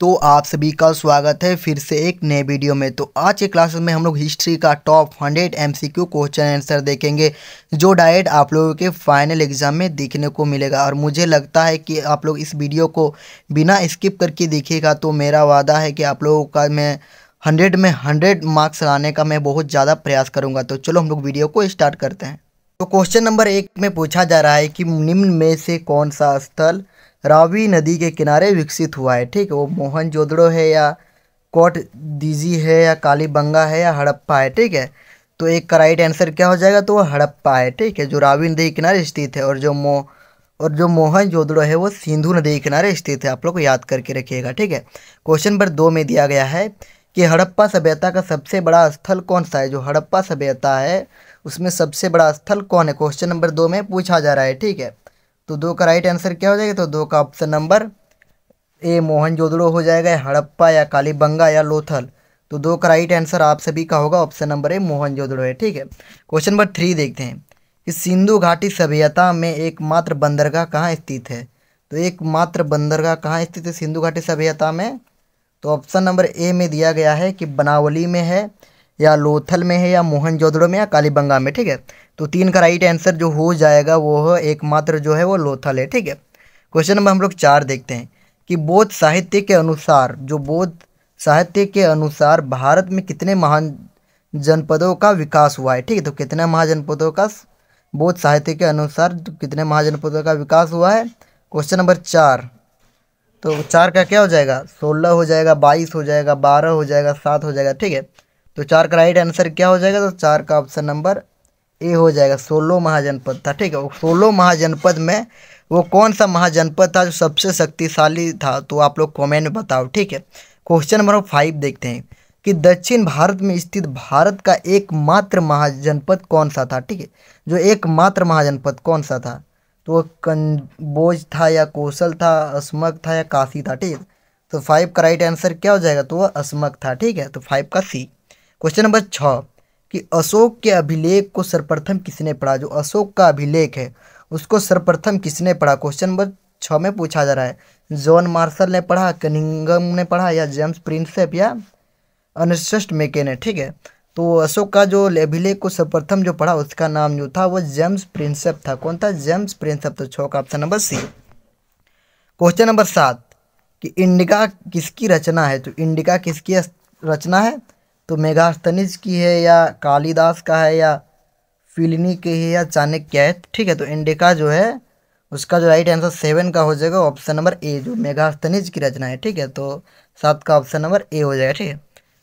तो आप सभी का स्वागत है फिर से एक नए वीडियो में। तो आज के क्लास में हम लोग हिस्ट्री का टॉप 100 एमसीक्यू क्वेश्चन आंसर देखेंगे जो डायरेक्ट आप लोगों के फाइनल एग्जाम में देखने को मिलेगा। और मुझे लगता है कि आप लोग इस वीडियो को बिना स्किप करके देखिएगा तो मेरा वादा है कि आप लोगों का मैं 100 में 100 मार्क्स लाने का मैं बहुत ज़्यादा प्रयास करूँगा। तो चलो हम लोग वीडियो को स्टार्ट करते हैं। तो क्वेश्चन नंबर 1 में पूछा जा रहा है कि निम्न में से कौन सा स्थल रावी नदी के किनारे विकसित हुआ है। ठीक है, वो मोहनजोदड़ो है या कोट दीजी है या कालीबंगा है या हड़प्पा है। ठीक है, तो एक का राइट आंसर क्या हो जाएगा, तो वो हड़प्पा है। ठीक है, जो रावी नदी के किनारे स्थित है। और जो मोहनजोदड़ो है वो सिंधु नदी के किनारे स्थित है। आप लोग को याद करके रखिएगा। ठीक है, क्वेश्चन नंबर 2 में दिया गया है कि हड़प्पा सभ्यता का सबसे बड़ा स्थल कौन सा है। जो हड़प्पा सभ्यता है उसमें सबसे बड़ा स्थल कौन है, क्वेश्चन नंबर 2 में पूछा जा रहा है। ठीक है, तो 2 का राइट आंसर क्या हो जाएगा, तो 2 का ऑप्शन नंबर ए मोहनजोदड़ो हो जाएगा, हड़प्पा या कालीबंगा या लोथल। तो 2 का राइट आंसर आप सभी का होगा ऑप्शन नंबर ए मोहनजोदड़ो है। ठीक है, क्वेश्चन नंबर 3 देखते हैं कि सिंधु घाटी सभ्यता में एकमात्र बंदरगाह कहाँ स्थित है। तो एकमात्र बंदरगाह कहाँ स्थित है सिंधु घाटी सभ्यता में, तो ऑप्शन नंबर ए में दिया गया है कि बनावली में है या लोथल में है या मोहनजोदड़ो में या कालीबंगा में। ठीक है, तो 3 का राइट आंसर जो हो जाएगा वो एकमात्र जो है वो लोथल है। ठीक है, क्वेश्चन नंबर हम लोग 4 देखते हैं कि बौद्ध साहित्य के अनुसार भारत में कितने महान जनपदों का विकास हुआ है। ठीक है, तो कितने महाजनपदों का बौद्ध साहित्य के अनुसार कितने महाजनपदों का विकास हुआ है, क्वेश्चन नंबर 4। तो 4 का क्या हो जाएगा, 16 हो जाएगा, 22 हो जाएगा, 12 हो जाएगा, 7 हो जाएगा। ठीक है, तो 4 का राइट आंसर क्या हो जाएगा, तो 4 का ऑप्शन नंबर ए हो जाएगा, 16 महाजनपद था। ठीक है, वो 16 महाजनपद में वो कौन सा महाजनपद था जो सबसे शक्तिशाली था, तो आप लोग कमेंट में बताओ। ठीक है, क्वेश्चन नंबर 5 देखते हैं कि दक्षिण भारत में स्थित भारत का एकमात्र महाजनपद कौन सा था। ठीक है, जो एकमात्र महाजनपद कौन सा था, तो वो कंबोज था या कौशल था, अस्मक था या काशी था। ठीक है, तो 5 का राइट आंसर क्या हो जाएगा, तो वह अस्मक था। ठीक है, तो 5 का सी। क्वेश्चन नंबर 6 कि अशोक के अभिलेख को सर्वप्रथम किसने पढ़ा। जो अशोक का अभिलेख है उसको सर्वप्रथम किसने पढ़ा, क्वेश्चन नंबर 6 में पूछा जा रहा है। जॉन मार्शल ने पढ़ा, कनिंघम ने पढ़ा या जेम्स प्रिंसेप या अर्नेस्ट मेके ने। ठीक है, तो अशोक का जो अभिलेख को सर्वप्रथम जो पढ़ा उसका नाम जो था वो जेम्स प्रिंसेप था। कौन था, जेम्स प्रिंसेप। तो 6 का option number C. Question number 7 कि इंडिका किसकी रचना है। तो इंडिका किसकी रचना है, तो मेगास्थनीज की है या कालिदास का है या फिलिनी की है या चाणक्य है। ठीक है, तो इंडिका जो है उसका जो राइट आंसर 7 का हो जाएगा ऑप्शन नंबर ए, जो मेगास्थनीज की रचना है। ठीक है, तो 7 का ऑप्शन नंबर ए हो जाएगा। ठीक है,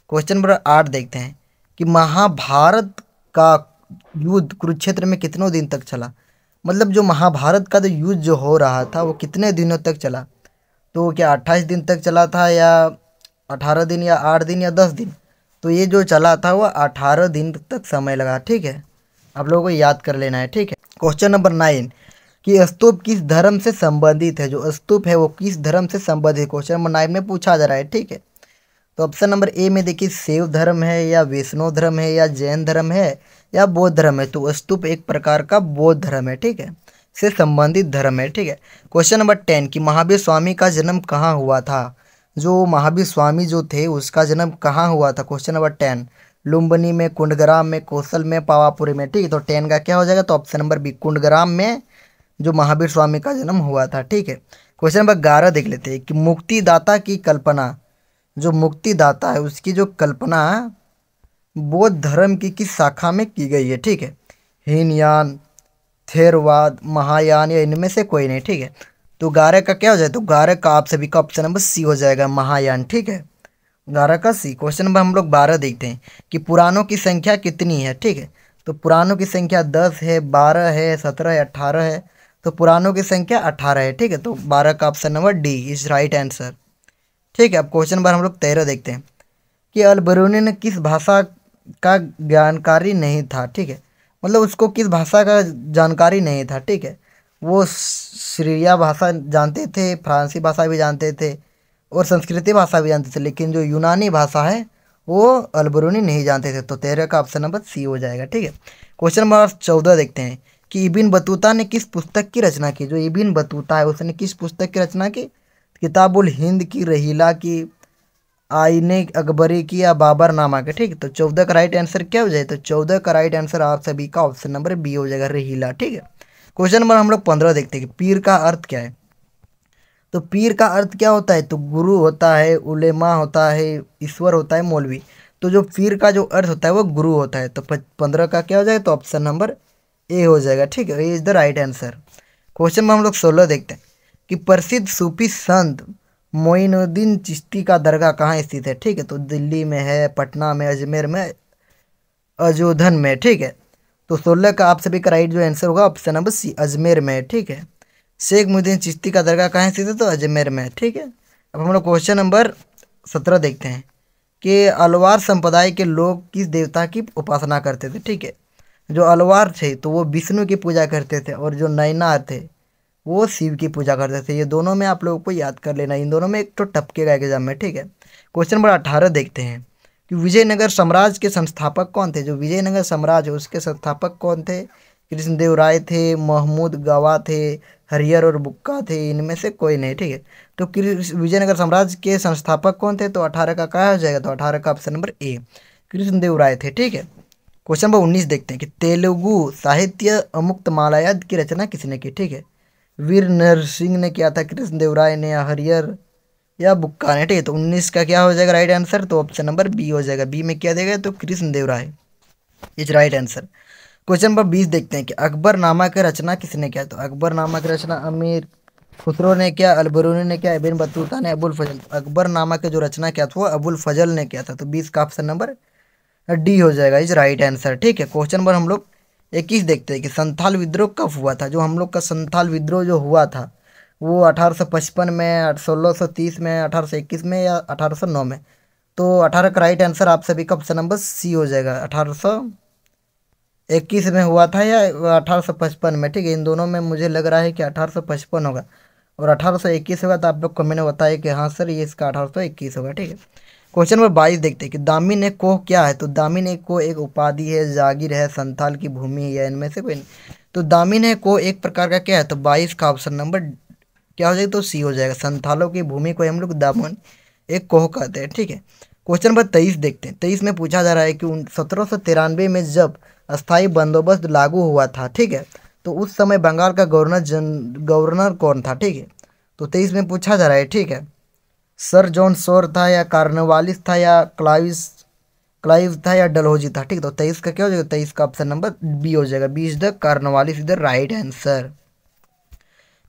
क्वेश्चन नंबर 8 देखते हैं कि महाभारत का युद्ध कुरुक्षेत्र में कितनों दिन तक चला। मतलब जो महाभारत का जो युद्ध जो हो रहा था वो कितने दिनों तक चला, तो क्या 28 दिन तक चला था या 18 दिन या 8 दिन या 10 दिन। तो ये जो चला था वो 18 दिन तक समय लगा। ठीक है, आप लोगों को याद कर लेना है। ठीक है, क्वेश्चन नंबर 9 कि स्तूप किस धर्म से संबंधित है। जो स्तूप है वो किस धर्म से संबंधित है, क्वेश्चन नंबर 9 में पूछा जा रहा है। ठीक है, तो ऑप्शन नंबर ए में देखिए शैव धर्म है या वैष्णव धर्म है या जैन धर्म है या बौद्ध धर्म है। तो स्तूप एक प्रकार का बौद्ध धर्म है। ठीक है, से संबंधित धर्म है। ठीक है, क्वेश्चन नंबर 10 कि महावीर स्वामी का जन्म कहाँ हुआ था। जो महावीर स्वामी जो थे उसका जन्म कहाँ हुआ था, क्वेश्चन नंबर 10 लुम्बिनी में, कुंडग्राम में, कौशल में, पावापुरी में। ठीक है, तो 10 का क्या हो जाएगा, तो ऑप्शन नंबर बी कुंडग्राम में जो महावीर स्वामी का जन्म हुआ था। ठीक है, क्वेश्चन नंबर 11 देख लेते हैं कि मुक्तिदाता की कल्पना, जो मुक्तिदाता है उसकी जो कल्पना बौद्ध धर्म की किस शाखा में की गई है। ठीक है, हीनयान, थेरवाद, महायान या इनमें से कोई नहीं। ठीक है, तो 11 का क्या हो जाएगा, तो 11 का आप सभी का ऑप्शन नंबर सी हो जाएगा, महायान। ठीक है, 11 का सी। क्वेश्चन नंबर हम लोग 12 देखते हैं कि पुराणों की संख्या कितनी है। ठीक है, तो पुराणों की संख्या 10 है, 12 है, 17 है, 18 है। तो पुराणों की संख्या 18 है। ठीक है, तो 12 का option number D is right answer. ठीक है, अब क्वेश्चन नंबर हम लोग 13 देखते हैं कि अल बरूनी ने किस भाषा का जानकारी नहीं था। ठीक है, मतलब उसको किस भाषा का जानकारी नहीं था। ठीक है, वो सीरिया भाषा जानते थे, फ्रांसी भाषा भी जानते थे और संस्कृति भाषा भी जानते थे, लेकिन जो यूनानी भाषा है वो अल बरूनी नहीं जानते थे। तो 13 का ऑप्शन नंबर सी हो जाएगा। ठीक है, क्वेश्चन नंबर 14 देखते हैं कि इबिन बतूता ने किस पुस्तक की रचना की। जो इबिन बतूता है उसने किस पुस्तक की रचना की, किताबुल हिंद की, रहीला की, आईने अकबरी की या बाबरनामा के। ठीक है, तो 14 का राइट आंसर क्या हो जाए, तो 14 का राइट आंसर आप सभी का ऑप्शन नंबर बी हो जाएगा, रहीला। ठीक है, क्वेश्चन नंबर हम लोग 15 देखते हैं कि पीर का अर्थ क्या है। तो पीर का अर्थ क्या होता है, तो गुरु होता है, उलेमा होता है, ईश्वर होता है, मौलवी। तो जो पीर का जो अर्थ होता है वो गुरु होता है। तो 15 का क्या हो जाएगा, तो ऑप्शन नंबर ए हो जाएगा। ठीक है, A is the right answer. Question में हम लोग 16 देखते हैं कि प्रसिद्ध सूफी संत मोइनुद्दीन चिश्ती का दरगाह कहाँ स्थित है। ठीक है, तो दिल्ली में है, पटना में, अजमेर में, अजोधन में। ठीक है, तो 16 का आप सभी का राइट जो आंसर होगा ऑप्शन नंबर सी, अजमेर में। ठीक है, शेख मुहिद्दीन चिश्ती का दरगाह कहाँ स्थित है, तो अजमेर में। ठीक है, अब हम लोग क्वेश्चन नंबर 17 देखते हैं कि अलवार संप्रदाय के लोग किस देवता की उपासना करते थे। ठीक है, जो अलवार थे तो वो विष्णु की पूजा करते थे, और जो नैनार थे वो शिव की पूजा करते थे। ये दोनों में आप लोगों को याद कर लेना, इन दोनों में एक तो टपकेगा एग्जाम में। ठीक है, क्वेश्चन नंबर 18 देखते हैं कि विजयनगर साम्राज्य के संस्थापक कौन थे। जो विजयनगर साम्राज्य है उसके संस्थापक कौन थे, कृष्णदेव राय थे, महमूद गवा थे, हरिहर और बुक्का थे, इनमें से कोई नहीं। ठीक है, तो विजयनगर साम्राज्य के संस्थापक कौन थे, तो 18 का क्या हो जाएगा, तो 18 का ऑप्शन नंबर ए, कृष्णदेव राय थे। ठीक है, क्वेश्चन नंबर 19 देखते हैं कि तेलुगु साहित्य अमुक्तमालायद की रचना किसने की। ठीक है, वीर नरसिंह ने किया था, कृष्णदेव राय ने, या हरिहर या बुक्का ने। ठीक है, तो 19 का क्या हो जाएगा राइट आंसर, तो ऑप्शन नंबर बी हो जाएगा। बी में क्या देगा, तो Krishnadev Raya is right answer. Question number 20 देखते हैं कि अकबरनामा की रचना किसने किया। तो अकबरनामा की रचना अमीर खुसरो ने किया, अलबरूनी ने किया, इब्न बतूता ने, अबुल फजल। अकबरनामा की जो रचना किया था वो अबुल फजल ने किया था। तो 20 का ऑप्शन नंबर डी हो जाएगा इज राइट आंसर। ठीक है, क्वेश्चन नंबर हम लोग 21 देखते हैं कि संथाल विद्रोह कब हुआ था। जो हम लोग का संथाल विद्रोह जो हुआ था वो 1855 में, 1630 में, 1821 में, या 1809 में। तो 18 का राइट आंसर आप सभी का ऑप्शन नंबर सी हो जाएगा, 1821 में हुआ था या 1855 में। ठीक है, इन दोनों में मुझे लग रहा है कि 1855 होगा, और 1821 होगा। तो आप लोग कमेंट में बताइए कि हाँ सर ये इसका 1821 होगा। ठीक है, क्वेश्चन नंबर 22 देखते हैं कि दामिन एक कोह क्या है। तो दामिन एक कोह एक उपाधि है, जागीर है, संथाल की भूमि है, या इनमें से कोई नहीं। तो दामिन है कोह एक प्रकार का क्या है, तो 22 का ऑप्शन नंबर क्या हो जाएगा, तो सी हो जाएगा। संथालों की भूमि को हम लोग दामन एक कोह कहते हैं। ठीक है, क्वेश्चन नंबर 23 देखते हैं। 23 में पूछा जा रहा है कि 1793 में जब अस्थाई बंदोबस्त लागू हुआ था, ठीक है, तो उस समय बंगाल का गवर्नर कौन था। ठीक है, तो 23 में पूछा जा रहा है। ठीक है, सर जॉन शोर था, या कार्नवालिस था, या क्लाइव था, या डलहौजी था। ठीक है, तो 23 का क्या हो जाएगा, 23 का ऑप्शन नंबर बी हो जाएगा, B is the Cornwallis is the right answer.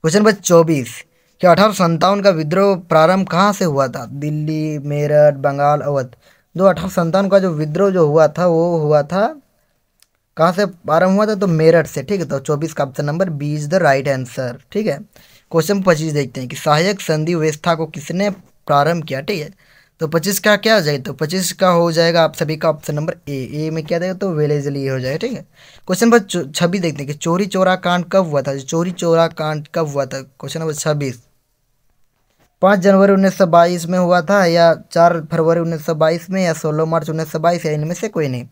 Question number 24 कि 1857 का विद्रोह प्रारंभ कहाँ से हुआ था। दिल्ली, मेरठ, बंगाल, अवध। जो 1857 का जो विद्रोह जो हुआ था वो हुआ था कहाँ से प्रारंभ हुआ था, तो मेरठ से। ठीक है, तो 24 का option number B is the right answer. ठीक है, क्वेश्चन 25 देखते हैं कि सहायक संधि व्यवस्था को किसने प्रारंभ किया। ठीक है, तो 25 का क्या हो जाएगा, तो 25 का हो जाएगा आप सभी का ऑप्शन नंबर ए में क्या देगा, तो वेलेजली हो जाएगा। ठीक है, क्वेश्चन नंबर 26 देखते हैं कि चोरी चोरा कांड कब हुआ था। चोरी चोरा कांड कब हुआ था, क्वेश्चन नंबर 26 5 जनवरी 1922 में हुआ था, या 4 फरवरी 1922 में, या 16 मार्च 1922, या इनमें से कोई नहीं।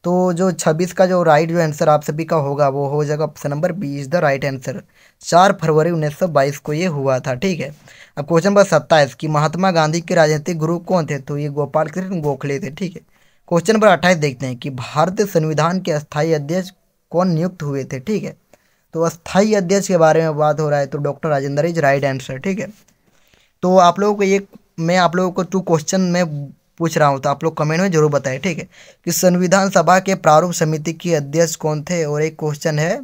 तो जो 26 का जो राइट जो आंसर आप सभी का होगा वो हो जाएगा option number B is the right answer. 4 फरवरी 1922 को ये हुआ था। ठीक है, अब क्वेश्चन नंबर 27 कि महात्मा गांधी के राजनीतिक गुरु कौन थे। तो ये गोपाल कृष्ण गोखले थे। ठीक है, क्वेश्चन नंबर 28 देखते हैं कि भारतीय संविधान के अस्थायी अध्यक्ष कौन नियुक्त हुए थे। ठीक है, तो अस्थायी अध्यक्ष के बारे में बात हो रहा है, तो doctor Rajendra is right answer. ठीक है, तो आप लोगों को ये मैं आप लोगों को 2 क्वेश्चन में पूछ रहा हूँ, तो आप लोग कमेंट में जरूर बताएं। ठीक है, कि संविधान सभा के प्रारूप समिति के अध्यक्ष कौन थे, और एक क्वेश्चन है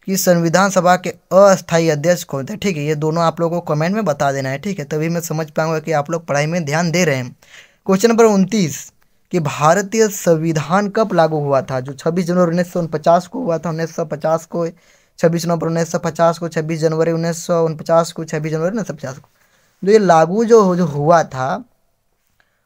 कि संविधान सभा के अस्थायी अध्यक्ष कौन थे। ठीक है, ये दोनों आप लोगों को कमेंट में बता देना है। ठीक है, तभी मैं समझ पाऊंगा कि आप लोग पढ़ाई में ध्यान दे रहे हैं। क्वेश्चन नंबर 29 कि भारतीय संविधान कब लागू हुआ था। जो 26 जनवरी 1949 को हुआ था, 1950 को, 26 नवंबर 1950 को, 26 जनवरी 1949 को, 26 जनवरी 1950 को। तो ये लागू जो हुआ था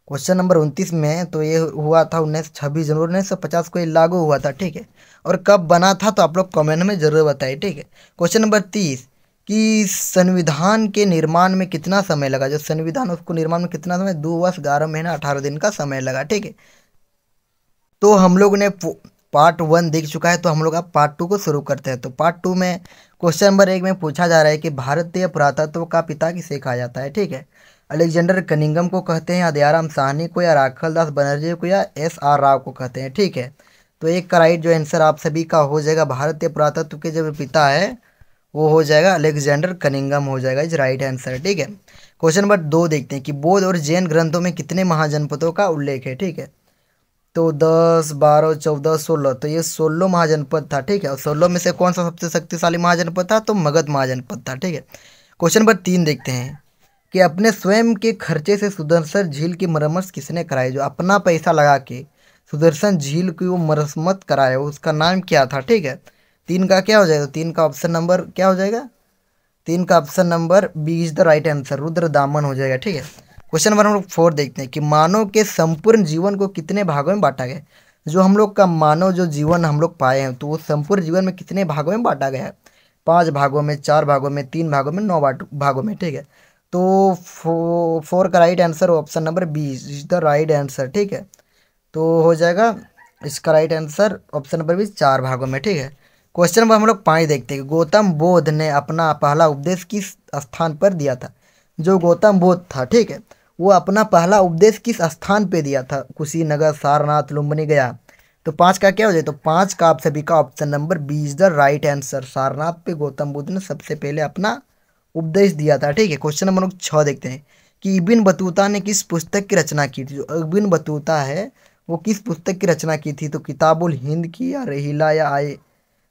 क्वेश्चन नंबर 29 में, तो ये हुआ था 26 जनवरी 1950 को ये लागू हुआ था। ठीक है, और कब बना था, तो आप लोग कमेंट में जरूर बताइए। ठीक है, क्वेश्चन नंबर 30 कि संविधान के निर्माण में कितना समय लगा। जो संविधान उसको निर्माण में कितना समय, 2 वर्ष 11 महीना 18 दिन का समय लगा। ठीक है, तो हम लोग ने पार्ट 1 दिख चुका है, तो हम लोग अब पार्ट 2 को शुरू करते हैं। तो पार्ट 2 में क्वेश्चन नंबर 1 में पूछा जा रहा है कि भारतीय पुरातत्व का पिता किसे कहा जाता है। ठीक है, अलेक्जेंडर कनिंगम को कहते हैं, या दयाराम साहनी को, या राखल दास बनर्जी को, या S R राव को कहते हैं। ठीक है, तो एक का राइट जो आंसर आप सभी का हो जाएगा, भारतीय पुरातत्व के जो पिता है वो हो जाएगा अलेक्जेंडर कनिंगम हो जाएगा इज राइट आंसर। ठीक है, क्वेश्चन नंबर 2 देखते हैं कि बौद्ध और जैन ग्रंथों में कितने महाजनपदों का उल्लेख है। ठीक है, तो 10, 12, 14, 16, तो ये 16 महाजनपद था। ठीक है, और 16 में से कौन सा सबसे शक्तिशाली महाजनपद था, तो मगध महाजनपद था। ठीक है, क्वेश्चन नंबर 3 देखते हैं कि अपने स्वयं के खर्चे से सुदर्शन झील की मरम्मत किसने कराई। जो अपना पैसा लगा के सुदर्शन झील की वो मरम्मत कराए, उसका नाम क्या था। ठीक है, 3 का क्या हो जाएगा, 3 का ऑप्शन नंबर क्या हो जाएगा, 3 का option number B is the right answer, Rudradaman हो जाएगा। ठीक है, क्वेश्चन नंबर 4 देखते हैं कि मानव के संपूर्ण जीवन को कितने भागों में बांटा गया। जो हम लोग का मानव जो जीवन हम लोग पाए हैं, तो वो संपूर्ण जीवन में कितने भागों में बांटा गया है। 5 भागों में, 4 भागों में, 3 भागों में, 9 भागों में। ठीक है, तो 4 का right answer option number B is the right answer. ठीक है, तो हो जाएगा इसका right answer option number B 4 भागों में। ठीक है, क्वेश्चन नंबर हम लोग 5 देखते हैं, गौतम बुद्ध ने अपना पहला उपदेश किस स्थान पर दिया था। जो गौतम बुद्ध था, ठीक है, वो अपना पहला उपदेश किस स्थान पे दिया था, कुशीनगर, सारनाथ, लुम्बिनी, गया। तो 5 का क्या हो जाए, तो 5 का आप सभी का option number B is the right answer, Sarnath पे गौतम बुद्ध ने सबसे पहले अपना उपदेश दिया था। ठीक है, क्वेश्चन नंबर 6 देखते हैं कि इब्न बतूता ने किस पुस्तक की रचना की थी। जो इब्न बतूता है वो किस पुस्तक की रचना की थी, तो किताबुल हिंद की, या रहीला, या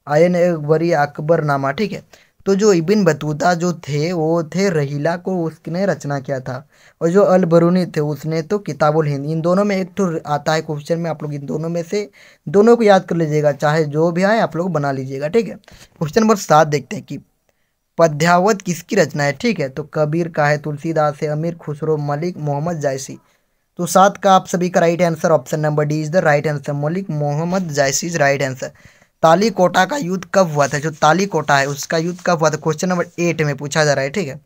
आयन अकबरी, अकबरनामा। ठीक है, तो जो इब्न बतूता जो थे वो थे रहीला को उसने रचना किया था, और जो अल बरूनी थे उसने तो किताबुल हिंद। इन दोनों में एक तो आता है क्वेश्चन में, आप लोग इन दोनों में से दोनों को याद कर लीजिएगा, चाहे जो भी आए आप लोग बना लीजिएगा। ठीक है, क्वेश्चन नंबर 7 देखते हैं कि पद्यावत किसकी रचना है। ठीक है, तो कबीर का है, तुलसीदास है, अमीर खुसरो, मलिक मोहम्मद जायसी। तो 7 का आप सभी का right answer option number D is the right answer, Malik Muhammad Jayasi is right answer. Talikota का युद्ध कब हुआ था। जो तालीकोटा है उसका युद्ध कब हुआ था, क्वेश्चन नंबर 8 में पूछा जा रहा है। ठीक है,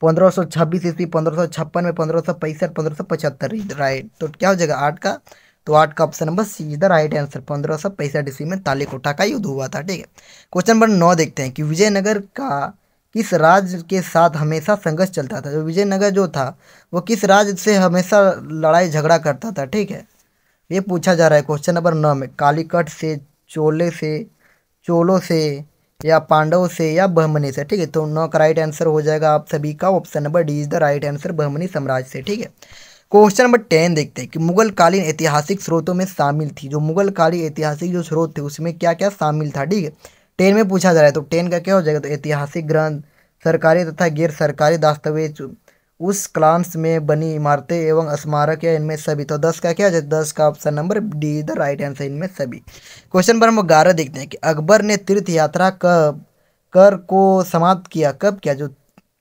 1526 ईस्वी, 1556 में, 1565, 1575, राइट। तो क्या हो जाएगा 8 का, तो 8 का option number C is the right answer, 1565 ईस्वी में तालीकोटा का युद्ध हुआ था। ठीक है, क्वेश्चन नंबर 9 देखते हैं कि विजयनगर का किस राज्य के साथ हमेशा संघर्ष चलता था। जो विजयनगर जो था वो किस राज्य से हमेशा लड़ाई झगड़ा करता था। ठीक है, ये पूछा जा रहा है क्वेश्चन नंबर 9 में, कालीकट से, चोले से, चोलों से, या पांडव से, या बहमनी से। ठीक है, तो 9 का राइट आंसर हो जाएगा आप सभी का option number D is the right answer, Bahmani साम्राज्य से। ठीक है, क्वेश्चन नंबर 10 देखते हैं कि मुगल कालीन ऐतिहासिक स्रोतों में शामिल थी। जो मुगल कालीन ऐतिहासिक जो स्रोत थे उसमें क्या क्या शामिल था। ठीक है, 10 में पूछा जा रहा है, तो 10 का क्या हो जाएगा, तो ऐतिहासिक ग्रंथ, सरकारी तथा गैर सरकारी दस्तावेज, उस क्लांस में बनी इमारतें एवं स्मारक, या इनमें सभी। तो 10 का क्या हो जाए, 10 का option number D the right answer, इनमें सभी। क्वेश्चन नंबर हम 11 देखते हैं कि अकबर ने तीर्थ यात्रा कब कर को समाप्त किया। कब किया, जो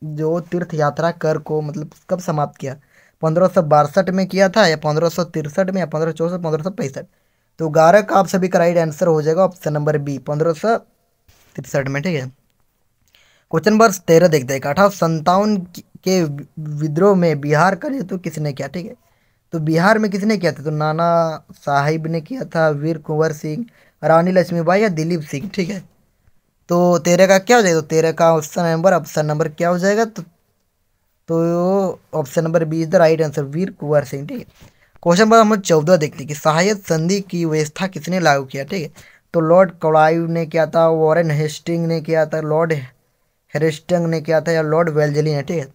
जो तीर्थ यात्रा कर को मतलब कब समाप्त किया, 1562 में किया था, या 1563 में, या 1564, 1565। तो 11 का आप सभी का राइट आंसर हो जाएगा ऑप्शन नंबर बी, 1563 में। ठीक है, क्वेश्चन नंबर 13 देखते हैं, 1857 के विद्रोह में बिहार का नेतृत्व किसने किया। ठीक है, तो बिहार में किसने किया था, तो नाना साहिब ने किया था, वीर कुंवर सिंह, रानी लक्ष्मीबाई, या दिलीप सिंह। ठीक है, तो 13 का क्या हो जाएगा, तो 13 का ऑप्शन नंबर क्या हो जाएगा, तो option number B is the right answer, Veer Kunwar Singh. ठीक है, क्वेश्चन नंबर हम 14 देखते हैं कि सहायक संधि की व्यवस्था किसने लागू किया। ठीक है, तो लॉर्ड क्लाइव ने किया था, वॉरेन हेस्टिंग ने किया था, लॉर्ड हेस्टिंग ने किया था, या लॉर्ड वेल्जली ने। ठीक है,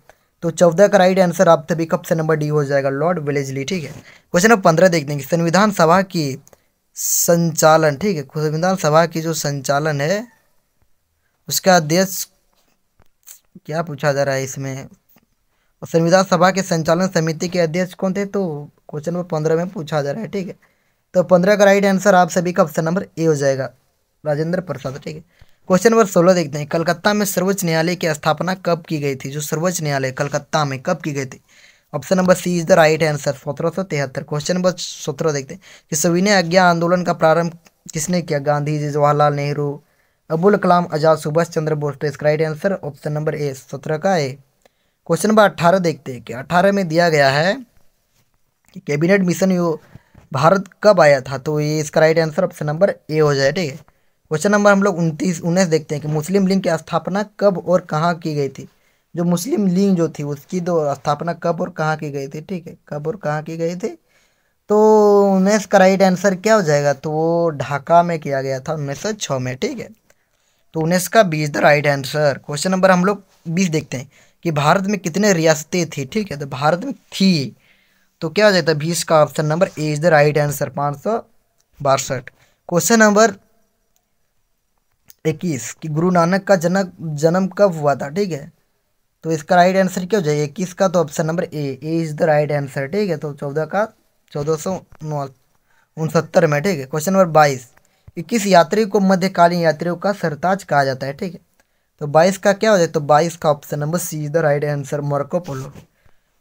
तो 14 का राइट आंसर आप सभी का ऑप्शन नंबर डी हो जाएगा, लॉर्ड वेल्जली। ठीक है, क्वेश्चन नंबर 15 देखते हैं कि संविधान सभा की संचालन, ठीक है, संविधान सभा की जो संचालन है उसका अध्यक्ष क्या पूछा जा रहा है इसमें, और संविधान सभा के संचालन समिति के अध्यक्ष कौन थे, तो क्वेश्चन नंबर 15 में पूछा जा रहा है। ठीक है, तो 15 का राइट आंसर आप सभी का ऑप्शन नंबर ए हो जाएगा, राजेंद्र प्रसाद। ठीक है, क्वेश्चन नंबर 16 देखते हैं, कलकत्ता में सर्वोच्च न्यायालय की स्थापना कब की गई थी। जो सर्वोच्च न्यायालय कलकत्ता में कब की गई थी, option number C is the right answer, 1773। Question number 17 देखते हैं कि सविनय अवज्ञा आंदोलन का प्रारंभ किसने किया, गांधी जी, जवाहरलाल नेहरू, अबुल कलाम आजाद, सुभाष चंद्र बोस। तो इसका राइट आंसर ऑप्शन नंबर ए, 17 का ए। क्वेश्चन नंबर 18 देखते हैं कि 18 में दिया गया है कि कैबिनेट मिशन भारत कब आया था? तो ये इसका राइट आंसर ऑप्शन नंबर ए हो जाए, ठीक है। क्वेश्चन नंबर हम लोग 19 देखते हैं कि मुस्लिम लीग की स्थापना कब और कहाँ की गई थी। जो मुस्लिम लीग जो थी उसकी तो स्थापना कब और कहाँ की गई थी, ठीक है, कब और कहाँ की गई थी। तो 19 का राइट आंसर क्या हो जाएगा? तो वो ढाका में किया गया था 1906 में, ठीक है। तो 19 का 20 the right answer. Question number हम लोग 20 देखते हैं कि भारत में कितने रियासतें थी, ठीक है। तो भारत में थी, तो क्या हो जाता है? 20 का option number A is the right answer, 562। Question number 21 कि गुरु नानक का जन्म कब हुआ था, ठीक है। तो इसका राइट आंसर क्या हो जाएगा? 21 का तो option number A is the right answer, ठीक है। तो 14 का 1469 में, ठीक है। क्वेश्चन नंबर 22 कि किस यात्री को मध्यकालीन यात्रियों का सरताज कहा जाता है, ठीक है। तो 22 का क्या हो जाए? तो 22 का option number C is the right answer, Marco Polo.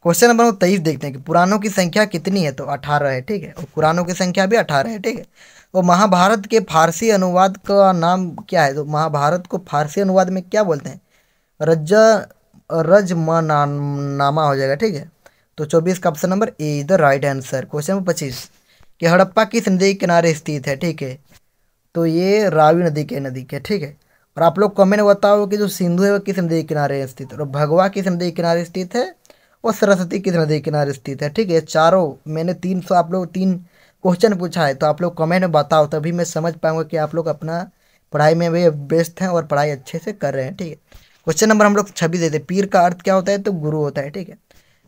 Question number 23 देखते हैं कि पुराणों की संख्या कितनी है। तो 18 है, ठीक है। और कुरानों की संख्या भी 18 है, ठीक है। तो महाभारत के फारसी अनुवाद का नाम क्या है? तो महाभारत को फारसी अनुवाद में क्या बोलते हैं? रज रजमनामा हो जाएगा, ठीक है। तो 24 का option number A is the right answer. Question number 25 कि हड़प्पा किस नदी के किनारे स्थित है, ठीक है। तो ये रावी नदी के, ठीक है। और आप लोग कमेंट में बताओ कि जो सिंधु है वो किस नदी के किनारे स्थित है, और भगवा किस नदी के किनारे स्थित है, और सरस्वती किस नदी के किनारे स्थित है, ठीक है। चारों मैंने 300 आप लोग 3 क्वेश्चन पूछा है, तो आप लोग कमेंट में बताओ, तभी मैं समझ पाऊंगा कि आप लोग अपना पढ़ाई में भी व्यस्त हैं और पढ़ाई अच्छे से कर रहे हैं, ठीक है। क्वेश्चन नंबर हम लोग 26 देते हैं। पीर का अर्थ क्या होता है? तो गुरु होता है, ठीक है।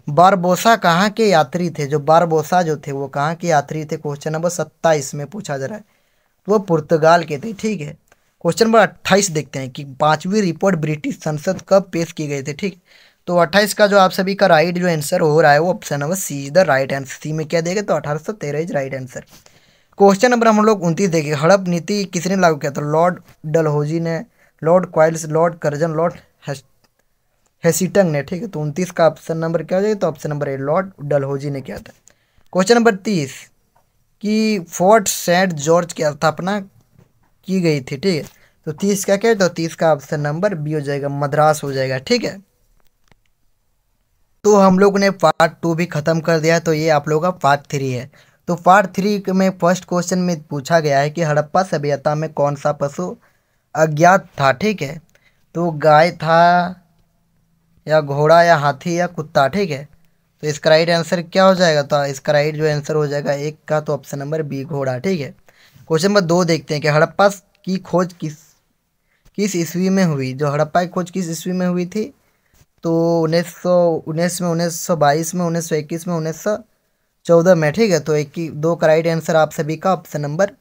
बारबोसा कहाँ के यात्री थे? जो बारबोसा जो थे वो कहाँ के यात्री थे? क्वेश्चन नंबर 27 में पूछा जा रहा है। तो वो पुर्तगाल के थे, ठीक है। क्वेश्चन नंबर 28 देखते हैं कि 5वीं रिपोर्ट ब्रिटिश संसद कब पेश की गई थी, ठीक। तो 28 का जो आप सभी का राइट जो आंसर हो रहा है वो option number C is the right answer. C में क्या देगा? तो 1813 is right answer. Question number हम लोग 29 देखें। हड़प नीति किसने लागू किया? तो लॉर्ड डलहौजी ने, लॉर्ड क्वाइल्स, लॉर्ड कर्जन, लॉर्ड हेसिटन ने, ठीक है। तो 29 का ऑप्शन नंबर क्या हो जाएगा? तो ऑप्शन नंबर ए लॉर्ड डलहौजी ने किया था। क्वेश्चन नंबर 30 कि फोर्ट सेंट जॉर्ज की स्थापना की गई थी, ठीक है। तो 30 का क्या है? तो 30 का ऑप्शन नंबर बी हो जाएगा, मद्रास हो जाएगा, ठीक है। तो हम लोग ने पार्ट 2 भी खत्म कर दिया, तो ये आप लोगों का पार्ट 3 है। तो पार्ट 3 में फर्स्ट क्वेश्चन में पूछा गया है कि हड़प्पा सभ्यता में कौन सा पशु अज्ञात था, ठीक है। तो गाय था, या घोड़ा, या हाथी, या कुत्ता, ठीक है। तो इसका राइट आंसर क्या हो जाएगा? तो इसका राइट जो आंसर हो जाएगा 1 का, तो ऑप्शन नंबर बी घोड़ा, ठीक है। क्वेश्चन नंबर 2 देखते हैं कि हड़प्पा की खोज किस किस ईस्वी में हुई? जो हड़प्पा की खोज किस ईस्वी में हुई थी? तो 1919 में, 1922 में, 1921 में, 1914 में, ठीक है। तो 2 का राइट आंसर आप सभी का ऑप्शन नंबर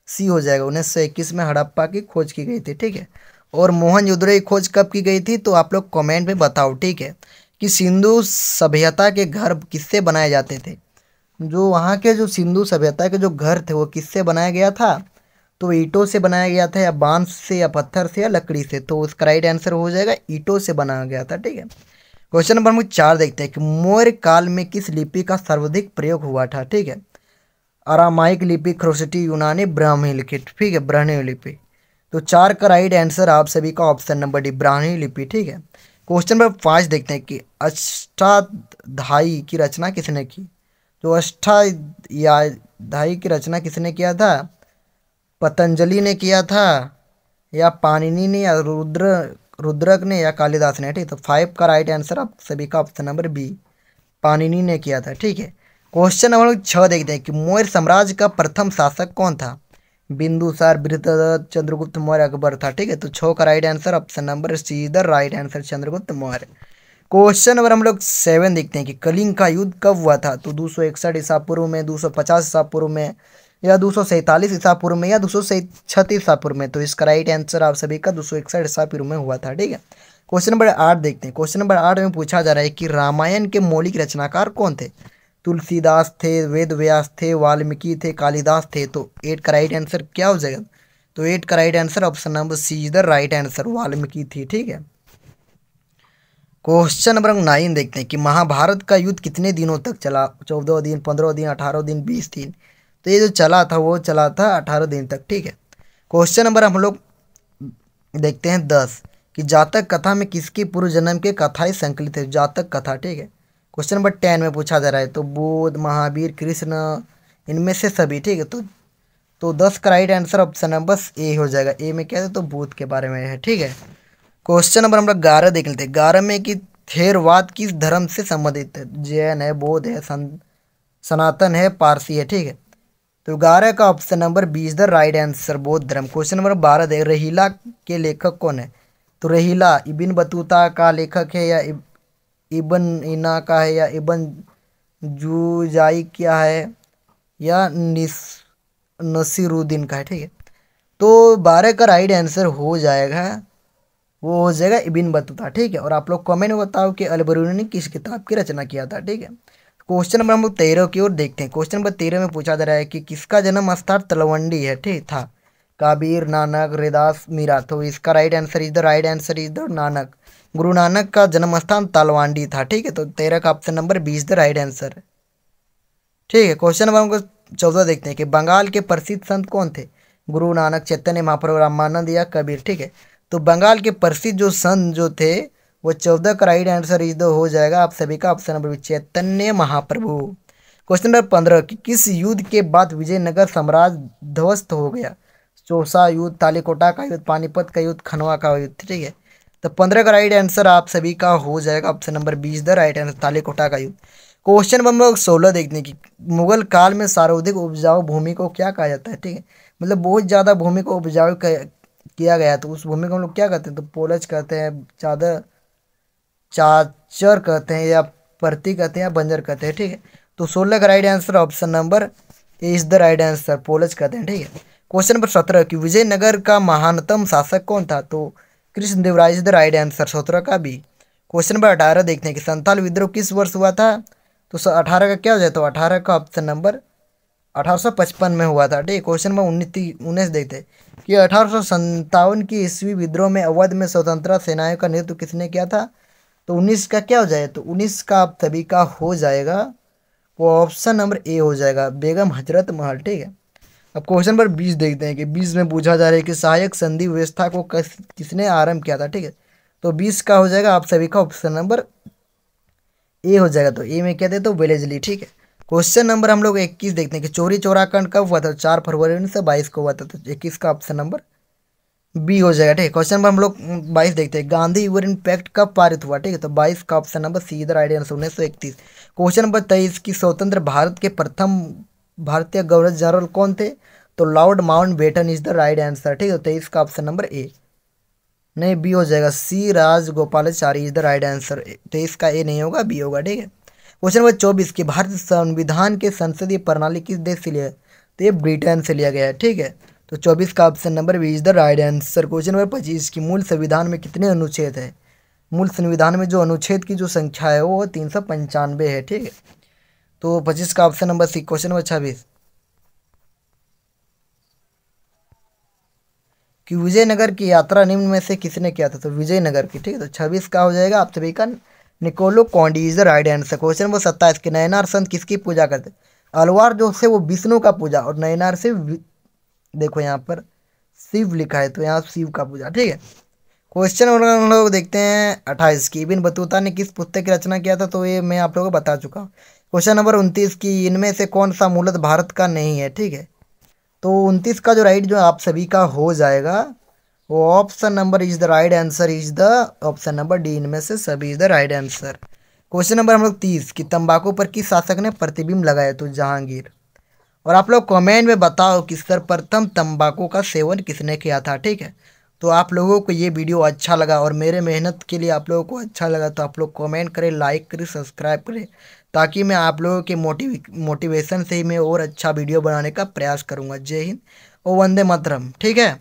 सी हो जाएगा। 1921 में हड़प्पा की खोज की गई थी, ठीक है। और मोहनजोदड़ो की खोज कब की गई थी? तो आप लोग कमेंट में बताओ, ठीक है, कि सिंधु सभ्यता के घर किससे बनाए जाते थे। जो वहाँ के जो सिंधु सभ्यता के जो घर थे वो किससे बनाया गया था? तो ईंटों से बनाया गया था, या बांस से, या पत्थर से, या लकड़ी से। तो उसका राइट आंसर हो जाएगा ईंटों से बनाया गया था, ठीक है। क्वेश्चन नंबर हम 4 देखते हैं कि मौर्य काल में किस लिपि का सर्वाधिक प्रयोग हुआ था, ठीक है। अरामाइक लिपि, खरोष्टी, यूनानी, ब्राह्मी लिपि, ठीक है, ब्राह्मी लिपि। तो 4 का राइट आंसर आप सभी का ऑप्शन नंबर डी ब्राह्मी लिपि, ठीक है। क्वेश्चन नंबर 5 देखते हैं कि अष्टाध्यायी की रचना किसने की? तो अष्टाध्यायी की रचना किसने किया था? पतंजलि ने किया था, या पाणिनि ने, या रुद्रक ने, या कालिदास ने, ठीक। तो 5 का राइट आंसर आप सभी का ऑप्शन नंबर बी पाणिनि ने किया था, ठीक है। क्वेश्चन नंबर 6 देखते हैं कि मौर्य साम्राज्य का प्रथम शासक कौन था? बिंदुसार, बृहद्रथ, चंद्रगुप्त मौर्य, अकबर था, ठीक है। तो 6 का right answer option number C is the right answer, Chandragupta Maurya. Question number हम लोग 7 देखते हैं कि कलिंग का युद्ध कब हुआ था? तो 261 ईसा पूर्व में, 250 ईसा पूर्व में, या 247 ईसा पूर्व में, या 236 ईसा पूर्व में। तो इसका राइट आंसर आप सभी का 261 ईसा पूर्व में हुआ था, ठीक है। क्वेश्चन नंबर 8 देखते हैं। क्वेश्चन नंबर 8 में पूछा जा रहा है कि रामायण के मौलिक रचनाकार कौन थे? तुलसीदास थे, वेद व्यास थे, वाल्मीकि थे, कालिदास थे। तो 8 का राइट आंसर क्या हो जाएगा? तो 8 का right answer option number C is the right answer, Valmiki थी, ठीक है। क्वेश्चन नंबर 9 देखते हैं कि महाभारत का युद्ध कितने दिनों तक चला? 14 दिन, 15 दिन, 18 दिन, 20 दिन। तो ये जो चला था वो चला था 18 दिन तक, ठीक है। क्वेश्चन नंबर हम लोग देखते हैं 10 कि जातक कथा में किसकी पूर्व जन्म के कथाएं संकलित है? जातक कथा, ठीक है। क्वेश्चन नंबर 10 में पूछा जा रहा है तो बुद्ध, महावीर, कृष्ण, इनमें से सभी, ठीक है। तो 10 का राइट आंसर ऑप्शन नंबर ए हो जाएगा। ए में क्या है, तो भूत के बारे में है, ठीक है। क्वेश्चन नंबर हम लोग 11 देख लेते हैं। 11 में कि थेरवाद किस धर्म से संबंधित है? जैन है, बौद्ध है, सनातन है, पारसी है, ठीक है। तो 11 का option number 20 the right answer बौद्ध धर्म। क्वेश्चन नंबर 12 देख, रहीला के लेखक कौन है? तो रहीला इब्न बतूता का लेखक है, या इब्न इना का है, या इब्न जूजाई क्या है, या नसीरुद्दीन का है, ठीक है। तो 12 का राइट आंसर हो जाएगा, वो हो जाएगा इब्न बतूता, ठीक है। और आप लोग कमेंट में बताओ कि अल बरूनी ने किस किताब की रचना किया था, ठीक है। क्वेश्चन नंबर हम लोग 13 की ओर देखते हैं। क्वेश्चन नंबर 13 में पूछा जा रहा है कि किसका जन्म स्थान तलवंडी है, ठीक था? कबीर, नानक, रैदास, मीरा। तो इसका right answer is the right answer is the Nanak. Guru Nanak का जन्म स्थान तलवंडी था, ठीक है। तो 13 का option number 20 the right answer है, ठीक है। क्वेश्चन नंबर हमको 14 देखते हैं कि बंगाल के प्रसिद्ध संत कौन थे? गुरु नानक, चैतन्य महाप्रभु, रामानंद, या कबीर, ठीक है। तो बंगाल के प्रसिद्ध जो संत जो थे, वो 14 का राइट आंसर इज द हो जाएगा आप सभी का option number Chaitanya Mahaprabhu. Question number 15 कि किस युद्ध के बाद विजयनगर साम्राज्य ध्वस्त हो गया? चौसा युद्ध, तालीकोटा का युद्ध, पानीपत का युद्ध, खनवा का युद्ध, ठीक है। तो 15 का राइट आंसर आप सभी का हो जाएगा option number 20 the right answer Talikota का युद्ध। क्वेश्चन नंबर हम लोग 16 देखने की, मुगल काल में सर्वाधिक उपजाऊ भूमि को क्या कहा जाता है, ठीक है। मतलब बहुत ज़्यादा भूमि को उपजाऊ किया गया, तो उस भूमि को हम लोग क्या कहते हैं? तो पोलज कहते हैं, चादर चाचर कहते हैं, या परती कहते हैं, या बंजर कहते हैं, ठीक है। तो 16 का right answer option number A is the right answer, पोलज कहते हैं, ठीक है। क्वेश्चन नंबर 17 कि विजयनगर का महानतम शासक कौन था? तो Krishnadevaraya is the right answer, 17 का भी। क्वेश्चन नंबर 18 देखते हैं कि संथाल विद्रोह किस वर्ष हुआ था? तो 18 का क्या हो जाए? तो 18 का ऑप्शन नंबर 1855 में हुआ था, ठीक है। क्वेश्चन नंबर 19 देखते हैं कि 1857 की ईस्वी विद्रोह में अवध में स्वतंत्रता सेनानियों का नेतृत्व किसने किया था? तो 19 का क्या हो जाएगा? तो 19 का आप सभी का हो जाएगा, वो ऑप्शन नंबर ए हो जाएगा, बेगम हजरत महल, ठीक है। अब क्वेश्चन नंबर 20 देखते हैं कि 20 में पूछा जा रहा है कि सहायक संधि व्यवस्था को किसने आरंभ किया था, ठीक है। तो 20 का हो जाएगा आप सभी का ऑप्शन नंबर ए हो जाएगा। तो ए में क्या थे? तो वेलेजली, ठीक है। क्वेश्चन नंबर हम लोग 21 देखते हैं कि चोरी चौरा कांड कब हुआ था? 4 फरवरी 1922 को हुआ था। तो 21 का ऑप्शन नंबर बी हो जाएगा, ठीक है। क्वेश्चन नंबर हम लोग 22 देखते हैं, गांधी यूरेन पैक्ट कब पारित हुआ, ठीक है। तो 22 का ऑप्शन नंबर सी इधर राइट आंसर 1931। क्वेश्चन नंबर 23 की स्वतंत्र भारत के प्रथम भारतीय गवर्नर जनरल कौन थे? तो Lord Mountbatten is the right answer, ठीक है। 23 का ऑप्शन नंबर ए, नहीं बी हो जाएगा, C Rajagopalachari is the right answer. 23 का ए नहीं होगा, बी होगा, ठीक है। क्वेश्चन नंबर 24 की भारतीय संविधान के संसदीय प्रणाली किस देश से लिया है? तो ये ब्रिटेन से लिया गया है, ठीक है। तो 24 का option number B is the right answer. Question number 25 की मूल संविधान में कितने अनुच्छेद है? मूल संविधान में जो अनुच्छेद की जो संख्या है वो 395 है, ठीक है। तो 25 का option number C. Question number 26 कि विजयनगर की यात्रा निम्न में से किसने किया था? तो विजयनगर की, ठीक है। तो 26 का हो जाएगा आप सभी का Niccolo Conti is the right answer. Question number 27 के नयनार संत किसकी पूजा करते? अलवार जो से वो विष्णु का पूजा, और नयनार से देखो यहाँ पर शिव लिखा है, तो यहाँ शिव का पूजा, ठीक है। क्वेश्चन हम लोग देखते हैं 28 की, इब्न बतूता ने किस पुस्तक की रचना किया था? तो ये मैं आप लोगों को बता चुका हूँ। क्वेश्चन नंबर 29 की, इनमें से कौन सा मूलतः भारत का नहीं है, ठीक है। तो 29 का जो राइट जो आप सभी का हो जाएगा, वो option number is the right answer is the option number D, इनमें से सभी is the right answer. Question number हम लोग 30 कि तंबाकू पर किस शासक ने प्रतिबिंब लगाया? तो जहांगीर। और आप लोग कमेंट में बताओ कि सर्वप्रथम तंबाकू का सेवन किसने किया था, ठीक है। तो आप लोगों को ये वीडियो अच्छा लगा और मेरे मेहनत के लिए आप लोगों को अच्छा लगा, तो आप लोग कमेंट करें, लाइक करें, सब्सक्राइब करें, ताकि मैं आप लोगों के मोटिवेशन से ही मैं और अच्छा वीडियो बनाने का प्रयास करूँगा। जय हिंद और वंदे मातरम, ठीक है।